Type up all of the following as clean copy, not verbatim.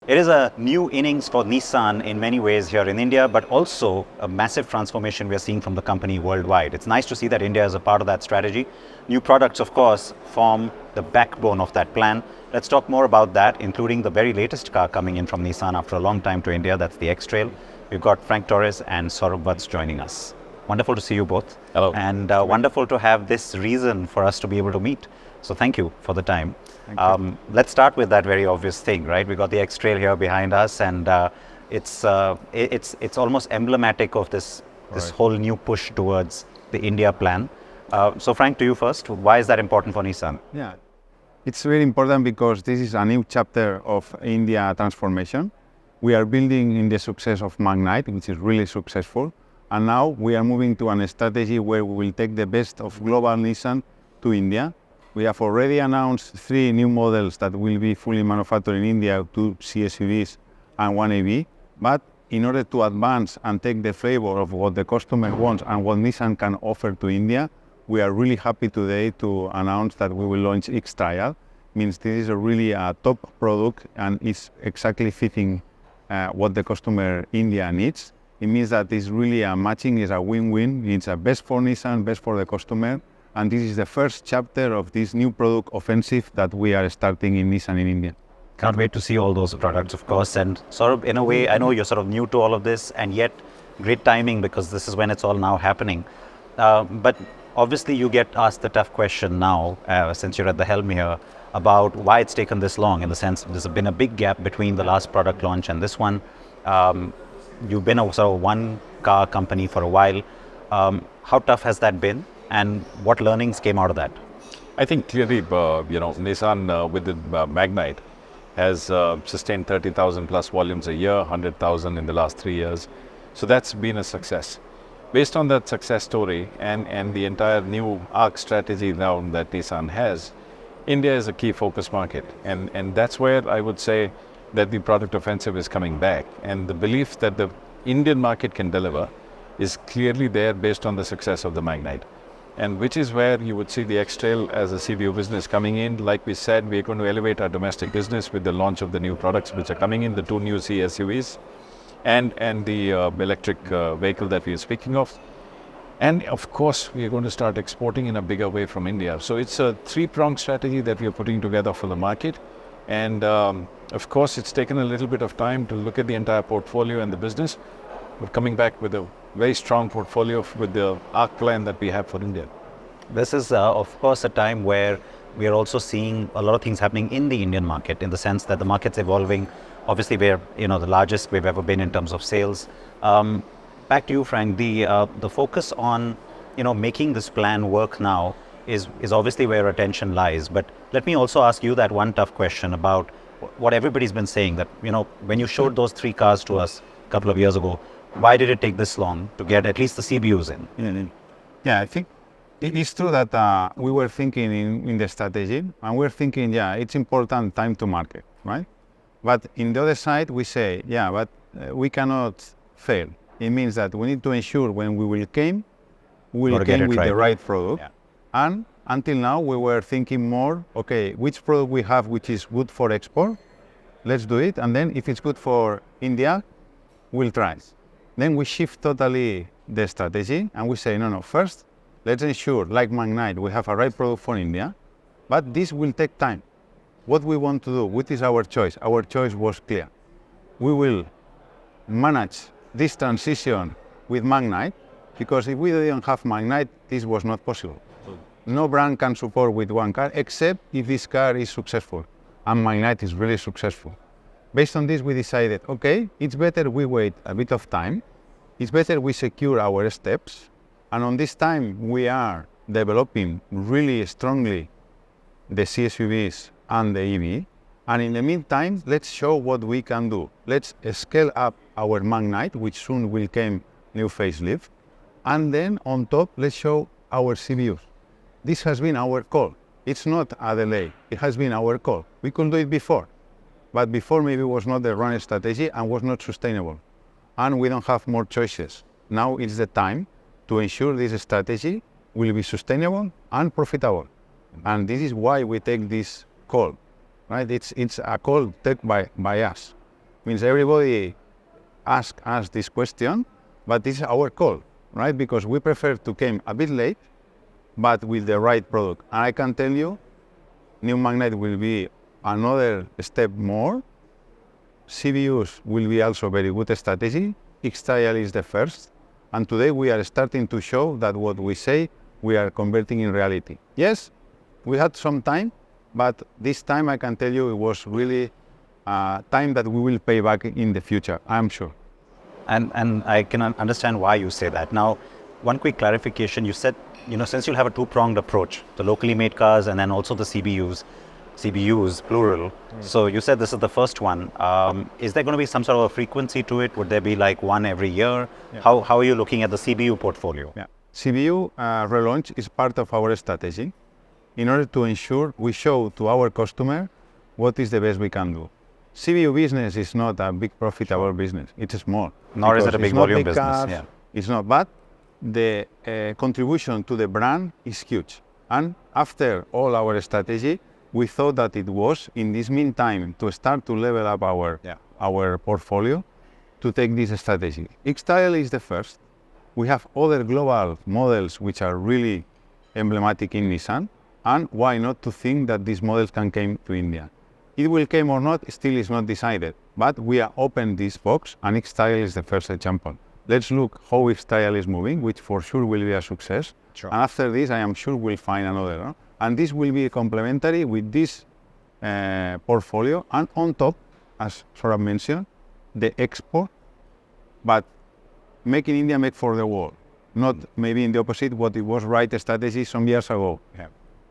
It is a new innings for Nissan in many ways here in India, but also a massive transformation we are seeing from the company worldwide. It's nice to see that India is a part of that strategy. New products, of course, form the backbone of that plan. Let's talk more about that, including the very latest car coming in from Nissan after a long time to India. That's the X-Trail. We've got Frank Torres and Saurabh Bhat joining us. Wonderful to see you both. Hello. And wonderful to have this reason for us to be able to meet. So thank you for the time. Let's start with that very obvious thing, right? We got the X-Trail here behind us, and it's almost emblematic of this whole new push towards the India plan. So Frank, to you first. Why is that important for Nissan? Yeah, it's very important because this is a new chapter of India transformation. We are building in the success of Magnite, which is really successful, and now we are moving to a strategy where we will take the best of global Nissan to India. We have already announced 3 new models that will be fully manufactured in India, 2 CSUVs and 1 AV. But in order to advance and take the flavor of what the customer wants and what Nissan can offer to India, we are really happy today to announce that we will launch X-Trail. Means this is a really top product and it's exactly fitting what the customer India needs. It means that it's really a matching, is a win-win. It's a best for Nissan, best for the customer. And this is the first chapter of this new product offensive that we are starting in Nissan in India. Can't wait to see all those products, of course. And sort of, in a way, I know you're sort of new to all of this, and yet great timing because this is when it's all now happening. But obviously, you get asked the tough question now, since you're at the helm here, about why it's taken this long. In the sense, there's been a big gap between the last product launch and this one. You've been a sort of one-car company for a while. How tough has that been? And what learnings came out of that? I think clearly, Nissan with the Magnite has sustained 30,000 plus volumes a year, 100,000 in the last 3 years. So that's been a success. Based on that success story and the entire new ARC strategy now that Nissan has, India is a key focus market. And that's where I would say that the product offensive is coming back. And the belief that the Indian market can deliver is clearly there based on the success of the Magnite. And which is where you would see the X-Trail as a CBU business coming in. Like we said, we're going to elevate our domestic business with the launch of the new products which are coming in, the 2 new CSUVs and the electric vehicle that we are speaking of. And of course, we are going to start exporting in a bigger way from India. So it's a 3-pronged strategy that we are putting together for the market. And of course, it's taken a little bit of time to look at the entire portfolio and the business. We're coming back with a very strong portfolio with the ARC plan that we have for India. This is, of course, a time where we are also seeing a lot of things happening in the Indian market, in the sense that the market's evolving. Obviously, we're the largest we've ever been in terms of sales. Back to you, Frank. The focus on making this plan work now is obviously where attention lies. But let me also ask you that one tough question about what everybody's been saying, that when you showed those 3 cars to us a couple of years ago, why did it take this long to get at least the CBUs in? Yeah, I think it is true that we were thinking in the strategy, and we're thinking, it's important time to market, right? But in the other side, we say, but we cannot fail. It means that we need to ensure when we will came, we will came with the right product. Yeah. And until now, we were thinking more, okay, which product we have which is good for export, let's do it. And then if it's good for India, we'll try. Then we shift totally the strategy and we say, no, first, let's ensure, like Magnite, we have a right product for India, but this will take time. What we want to do, what is our choice? Our choice was clear. We will manage this transition with Magnite, because if we didn't have Magnite, this was not possible. No brand can support with one car, except if this car is successful, and Magnite is really successful. Based on this, we decided, okay, it's better we wait a bit of time. It's better we secure our steps. And on this time, we are developing really strongly the CSUVs and the EV. And in the meantime, let's show what we can do. Let's scale up our Magnite, which soon will come new facelift. And then on top, let's show our CBUs. This has been our call. It's not a delay. It has been our call. We could do it before. But before maybe was not the right strategy and was not sustainable. And we don't have more choices. Now is the time to ensure this strategy will be sustainable and profitable. And this is why we take this call, right? It's a call taken by us. Means everybody ask us this question, but this is our call, right? Because we prefer to come a bit late, but with the right product. And I can tell you, new Magnite will be another step more. CBUs will be also very good strategy. X-Style is the first. And today we are starting to show that what we say, we are converting in reality. Yes, we had some time, but this time I can tell you it was really time that we will pay back in the future, I'm sure. And I can understand why you say that. Now, one quick clarification. You said, since you'll have a two-pronged approach, the locally made cars and then also the CBUs, plural. So you said this is the first one. Is there going to be some sort of a frequency to it? Would there be like one every year? Yeah. How are you looking at the CBU portfolio? Yeah. CBU relaunch is part of our strategy in order to ensure we show to our customer what is the best we can do. CBU business is not a big profitable business. It's small. Nor is it a big volume big business. Cars, Yeah. It's not, but the contribution to the brand is huge. And after all our strategy, we thought that it was, in this meantime, to start to level up our portfolio, to take this strategy. X-Style is the first. We have other global models which are really emblematic in Nissan, and why not to think that these models can come to India. It will come or not, still is not decided, but we are open this box, and X-Style is the first example. Let's look how X-Style is moving, which for sure will be a success. Sure. And after this, I am sure we'll find another. No? And this will be complementary with this portfolio, and on top, as Saurabh mentioned, the export, but make in India, make for the world. Not maybe in the opposite, what it was right strategy some years ago. Yeah.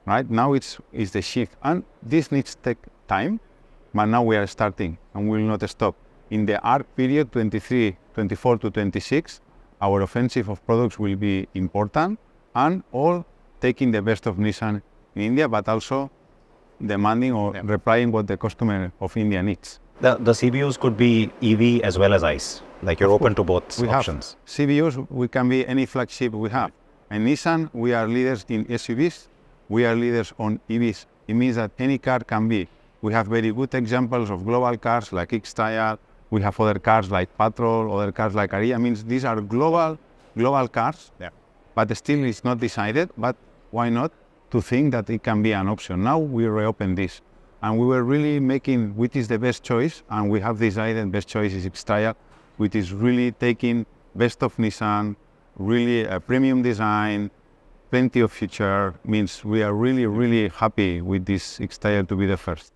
Right now it's the shift, and this needs to take time, but now we are starting and we will not stop. In the arc period 24 to 26, our offensive of products will be important, and all taking the best of Nissan in India, but also demanding or replying what the customer of India needs. The CBUs could be EV as well as ICE. Like you're open to both We options. have CBUs, we can be any flagship we have. And Nissan, we are leaders in SUVs, we are leaders on EVs. It means that any car can be. We have very good examples of global cars like X-Style, we have other cars like Patrol, other cars like Aria. Means these are global cars, but still it's not decided, but why not to think that it can be an option. Now we reopen this, and we were really making which is the best choice, and we have decided best choice is X-Style, which is really taking best of Nissan, really a premium design, plenty of feature, means we are really, really happy with this X-Style to be the first.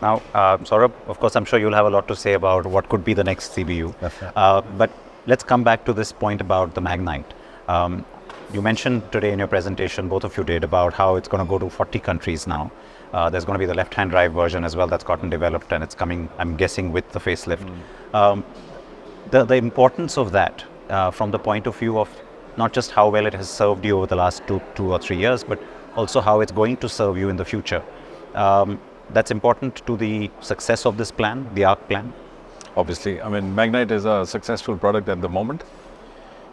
Now, Saurabh, of course, I'm sure you'll have a lot to say about what could be the next CBU. But let's come back to this point about the Magnite. You mentioned today in your presentation, both of you did, about how it's going to go to 40 countries now. There's going to be the left-hand drive version as well that's gotten developed, and it's coming, I'm guessing, with the facelift. The importance of that from the point of view of not just how well it has served you over the last two or 3 years, but also how it's going to serve you in the future. That's important to the success of this plan, the ARC plan? Obviously, I mean, Magnite is a successful product at the moment.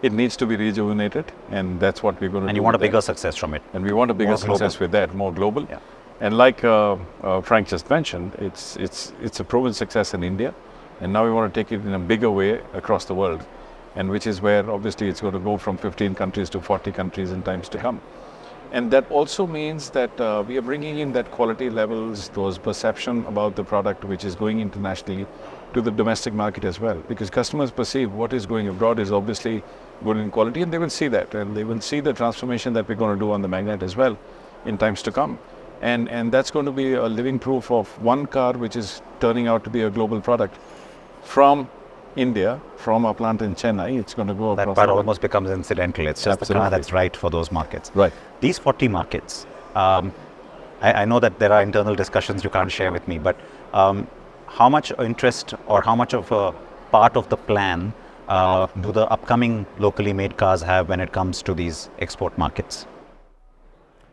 It needs to be rejuvenated, and that's what we're going to do. And you want a bigger success from it. And we want a bigger success with that, more global. Yeah. And like Frank just mentioned, it's a proven success in India, and now we want to take it in a bigger way across the world, and which is where obviously it's going to go from 15 countries to 40 countries in times to come. And that also means that we are bringing in that quality levels, those perception about the product which is going internationally to the domestic market as well. Because customers perceive what is going abroad is obviously good in quality, and they will see that. And they will see the transformation that we're going to do on the Magnite as well in times to come. And that's going to be a living proof of one car which is turning out to be a global product. From India, from our plant in Chennai, it's going to go across. That part almost becomes incidental. It's just the car that's right for those markets. Right. These 40 markets, I know that there are internal discussions you can't share with me, but how much interest or how much of a part of the plan do the upcoming locally made cars have when it comes to these export markets?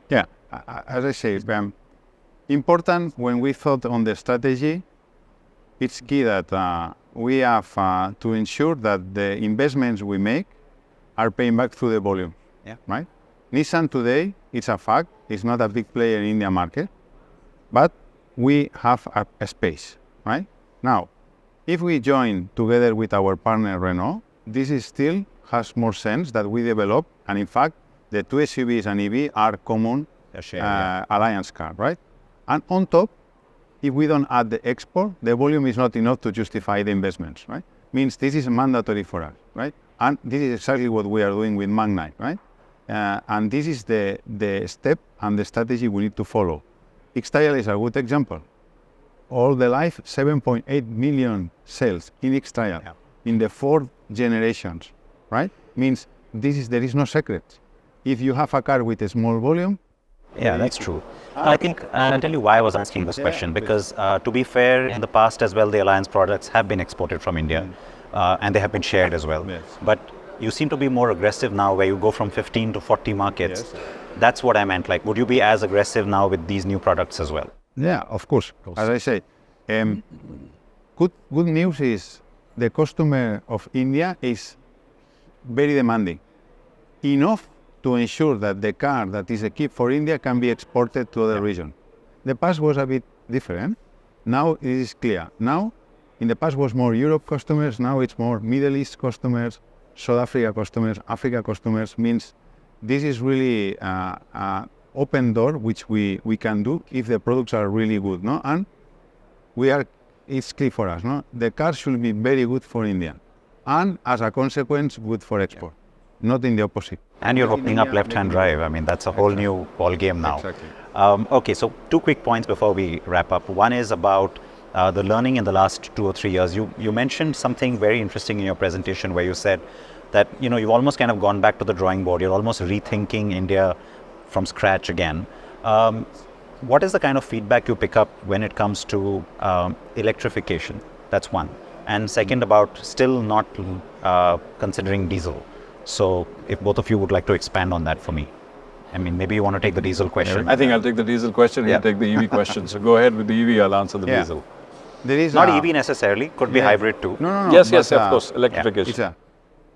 Yeah, as I say, important when we thought on the strategy, it's key that we have to ensure that the investments we make are paying back through the volume, right? Nissan today, it's a fact, it's not a big player in the India market, but we have a space, right? Now, If we join together with our partner Renault, this is still has more sense that we develop, and in fact, the two SUVs and EV are common alliance car, right? And on top, if we don't add the export, the volume is not enough to justify the investments, right? Means this is mandatory for us, right? And this is exactly what we are doing with Magnite, right? And this is the step and the strategy we need to follow. X-Trail is a good example. All the life, 7.8 million sales in X-Trail in the 4 generations, right? Means there is no secret. If you have a car with a small volume, yeah, that's true. I think I'll tell you why I was asking this question, because to be fair, in the past as well, the Alliance products have been exported from India and they have been shared as well. Yes. But you seem to be more aggressive now, where you go from 15 to 40 markets. Yes. That's what I meant. Like, would you be as aggressive now with these new products as well? yeah, of course. As I say, good news is the customer of India is very demanding, enough to ensure that the car that is equipped for India can be exported to other regions. The past was a bit different. Now it is clear. Now, in the past was more Europe customers. Now it's more Middle East customers, South Africa customers, Africa customers. Means this is really open door which we can do if the products are really good, no? And it's clear for us, no? The car should be very good for India, and as a consequence, good for export, not in the opposite. And you're opening up left-hand drive. I mean, that's a whole new ball game now. Exactly. Okay, so 2 quick points before we wrap up. One is about the learning in the last 2 or 3 years. You mentioned something very interesting in your presentation, where you said that you've almost kind of gone back to the drawing board. You're almost rethinking India from scratch again. What is the kind of feedback you pick up when it comes to electrification? That's one. And second, about still not considering diesel. So if both of you would like to expand on that for me. I mean, maybe you want to take the diesel question. I think I'll take the diesel question, you take the EV question. So go ahead with the EV, I'll answer the diesel. There is Not EV necessarily, could be hybrid too. No. Yes, but, of course, electrification.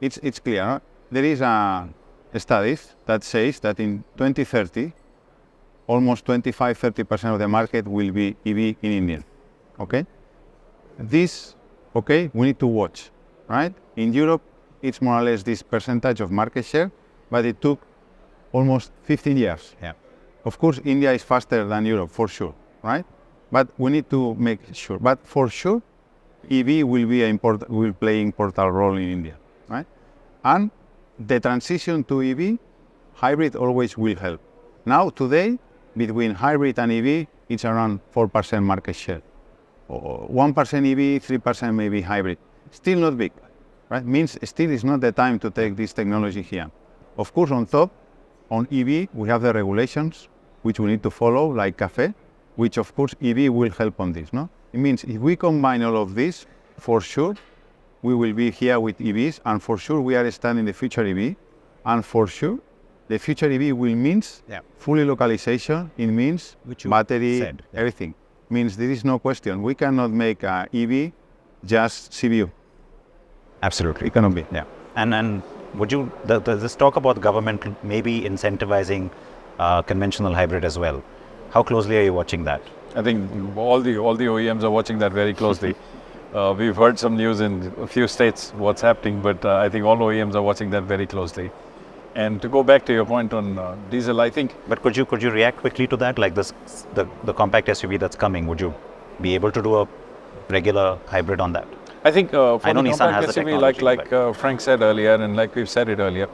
It's clear. No? There is a studies that says that in 2030, almost 25-30% of the market will be EV in India. Okay? This, we need to watch, right? In Europe, it's more or less this percentage of market share, but it took almost 15 years. Yeah. Of course, India is faster than Europe, for sure, right? But we need to make sure. But for sure, EV will play important role in India, right? And the transition to EV, hybrid always will help. Now, today, between hybrid and EV, it's around 4% market share. 1% EV, 3% maybe hybrid. Still not big, right? Means still is not the time to take this technology here. Of course, on top, on EV, we have the regulations which we need to follow, like CAFE, which of course EV will help on this, no? It means if we combine all of this, for sure, we will be here with EVs, and for sure we are studying the future EV, and for sure, the future EV will means fully localization, it means battery, everything. Means there is no question. We cannot make a EV just CBU. Absolutely. It cannot be. Yeah. And would you, this talk about government maybe incentivizing conventional hybrid as well. How closely are you watching that? I think all the OEMs are watching that very closely. We've heard some news in a few states what's happening, but I think all OEMs are watching that very closely. And to go back to your point on diesel, I think. But could you react quickly to that? Like this, the compact SUV that's coming, would you be able to do a regular hybrid on that? I think for I know the Nissan has compact the SUV, technology, like Frank said earlier, and like we've said it earlier,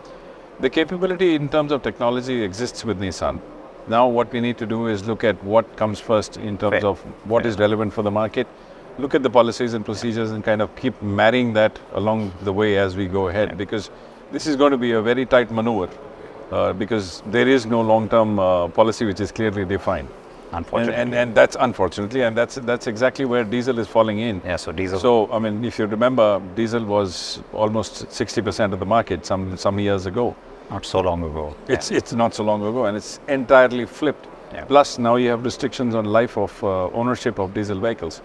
the capability in terms of technology exists with Nissan. Now what we need to do is look at what comes first in terms of what is relevant for the market, look at the policies and procedures and kind of keep marrying that along the way as we go ahead, because this is going to be a very tight maneuver because there is no long-term policy which is clearly defined. Unfortunately. And that's unfortunately, and that's exactly where diesel is falling in. Yeah, so diesel. So, I mean, if you remember, diesel was almost 60% of the market some years ago. Not so long ago. It's not so long ago, and it's entirely flipped. Yeah. Plus, now you have restrictions on life of ownership of diesel vehicles,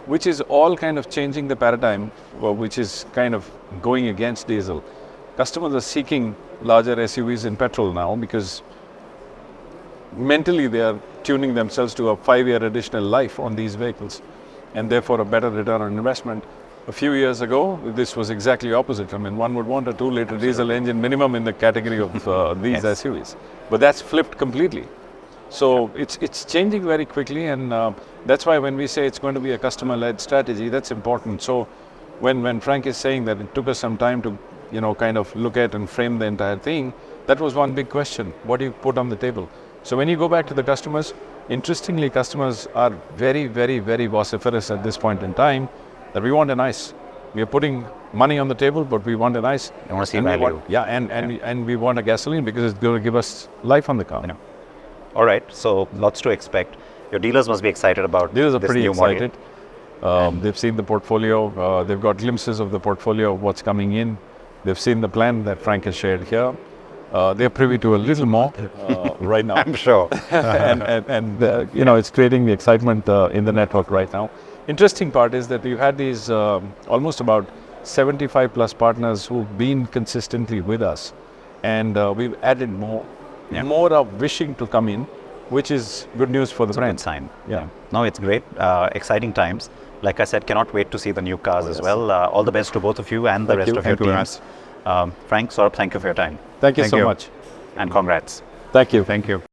which is all kind of changing the paradigm, which is kind of going against diesel. Customers are seeking larger SUVs in petrol now because mentally they are tuning themselves to a 5-year additional life on these vehicles, and therefore a better return on investment. A few years ago, this was exactly opposite. I mean, one would want a 2-liter diesel engine minimum in the category of these Yes. SUVs. But that's flipped completely. So it's changing very quickly, and that's why when we say it's going to be a customer-led strategy, that's important. So when Frank is saying that it took us some time to, kind of look at and frame the entire thing, that was one big question. What do you put on the table? So when you go back to the customers, interestingly, customers are very, very, very vociferous at this point in time that we want an ICE. We are putting money on the table, but we want an ICE. They want to see And we value. want- yeah, and we want a gasoline because it's going to give us life on the car. All right, so lots to expect. Your dealers must be excited about Dealers are this pretty new model. excited. They've seen the portfolio. They've got glimpses of the portfolio of what's coming in. They've seen the plan that Frank has shared here. They're privy to a little more right now. I'm sure. and it's creating the excitement in the network right now. Interesting part is that we've had these almost about 75 plus partners who've been consistently with us, and we've added more. Yeah. More are wishing to come in, which is good news for the Good brand. sign. Yeah. No, it's great. Exciting times. Like I said, cannot wait to see the new cars as well. All the best to both of you and the Thank rest you. of your Thank you very teams. Frank, Saurabh, thank you for your time. Thank you Thank so you. much. And congrats. Thank you. Thank you.